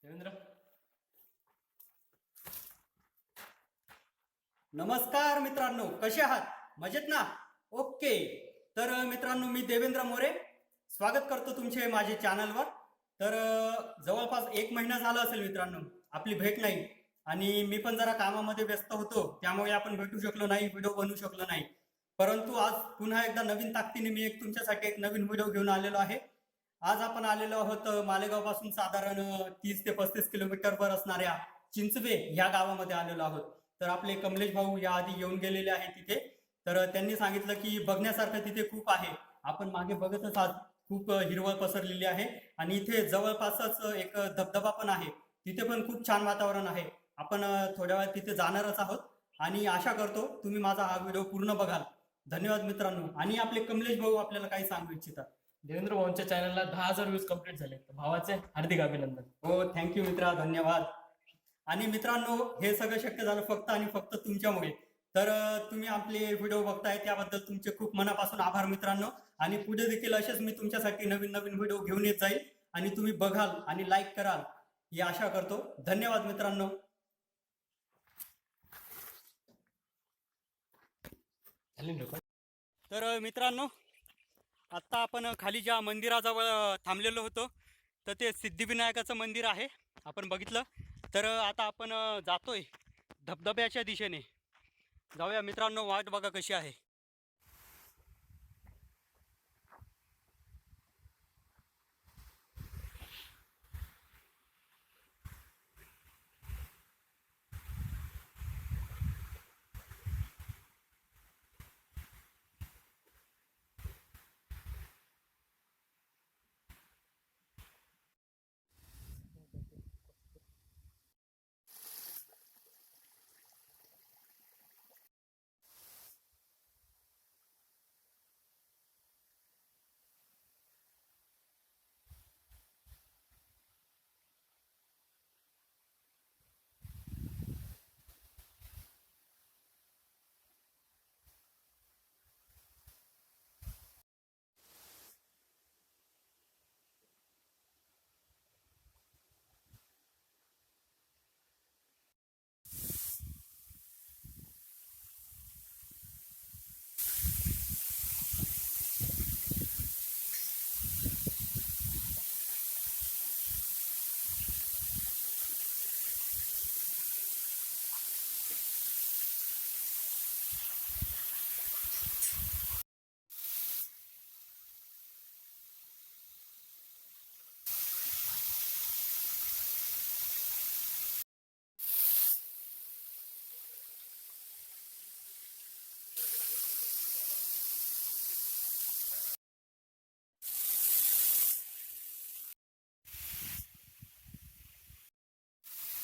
देवेंद्र, नमस्कार मित्रांनो, कसे आहात? मजेत ना? ओके. तर मित्रांनो, मी देवेंद्र मोरे स्वागत करतो तुमचे माझे चॅनलवर. तर जवळपास 1 महिना झाला असेल मित्रांनो आपली भेट नाही, आणि मी पण जरा कामामध्ये व्यस्त होतो, त्यामुळे आपण भेटू शकलो नाही, व्हिडिओ बनवू शकलो नाही. परंतु आज पुन्हा एकदा नवीन ताकदीने मी तुमच्यासाठी एक नवीन व्हिडिओ घेऊन आलेलो आहे. आज आपण आलेलो आहोत मालेगाव पासून साधारण 30 ते 35 किलोमीटरवर असणाऱ्या चिंचवे ह्या गावामध्ये आलेलो आहोत. तर आपले कमलेश भाऊ या आधी येऊन गेलेले आहे तिथे. तर त्यांनी सांगितलं की बघण्यासारखं तिथे खूप आहे. आपण मागे बघतच आहात, खूप हिरवळ पसरलेली आहे, आणि इथे जवळपासच एक धबधबा पण आहे. तिथे पण खूप छान वातावरण आहे. आपण थोड्या वेळात तिथे जाणारच आहोत, आणि आशा करतो तुम्ही माझा हा व्हिडिओ पूर्ण बघाल. धन्यवाद मित्रांनो. आणि आपले कमलेश भाऊ आपल्याला काही सांगू इच्छितात. देवेंद्र भाऊंच्या चॅनलला 10,000 व्ह्यूज कंप्लीट झाले. भावाचे हार्दिक अभिनंदन. हो, थँक्यू मित्रा, धन्यवाद. आणि मित्रांनो, हे सगळं शक्य झालं फक्त आणि फक्त तुमच्यामुळे. तर तुम्ही आपले व्हिडिओ बघताय त्याबद्दल तुमचे खूप मनापासून आभार मित्रांनो. आणि पुढे देखील असेच मी तुमच्यासाठी नवीन नवीन व्हिडिओ घेऊन येत जाईल, आणि तुम्ही बघाल आणि लाईक कराल ही आशा करतो. धन्यवाद मित्रांनो. तर मित्रांनो, आत्ता आपण खाली ज्या मंदिराजवळ थांबलेलो होतो, तर ते सिद्धिविनायकाचं मंदिर आहे, आपण बघितलं. तर आता आपण जातोय धबधब्याच्या दिशेने. जाऊया मित्रांनो, वाट बघा कशी आहे.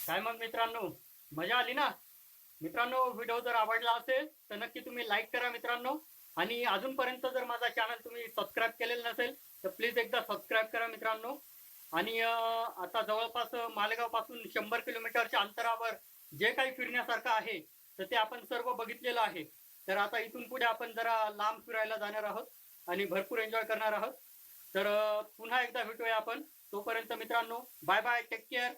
काय मग मित्रांनो, मजा आली ना? मित्रांनो, व्हिडिओ जर आवडला असेल तर नक्की तुम्ही लाईक करा मित्रांनो. आणि अजूनपर्यंत जर माझा चॅनल तुम्ही सबस्क्राईब केलेलं नसेल तर प्लीज एकदा सबस्क्राईब करा मित्रांनो. आणि आता जवळपास मालेगाव पासून 100 किलोमीटरच्या अंतरावर जे काही फिरण्यासारखं आहे तर ते आपण सर्व बघितलेलं आहे. तर आता इथून पुढे आपण जरा लांब फिरायला जाणार आहोत आणि भरपूर एन्जॉय करणार आहोत. तर पुन्हा एकदा भेटूया आपण. तोपर्यंत मित्रांनो, बाय बाय, टेक केअर.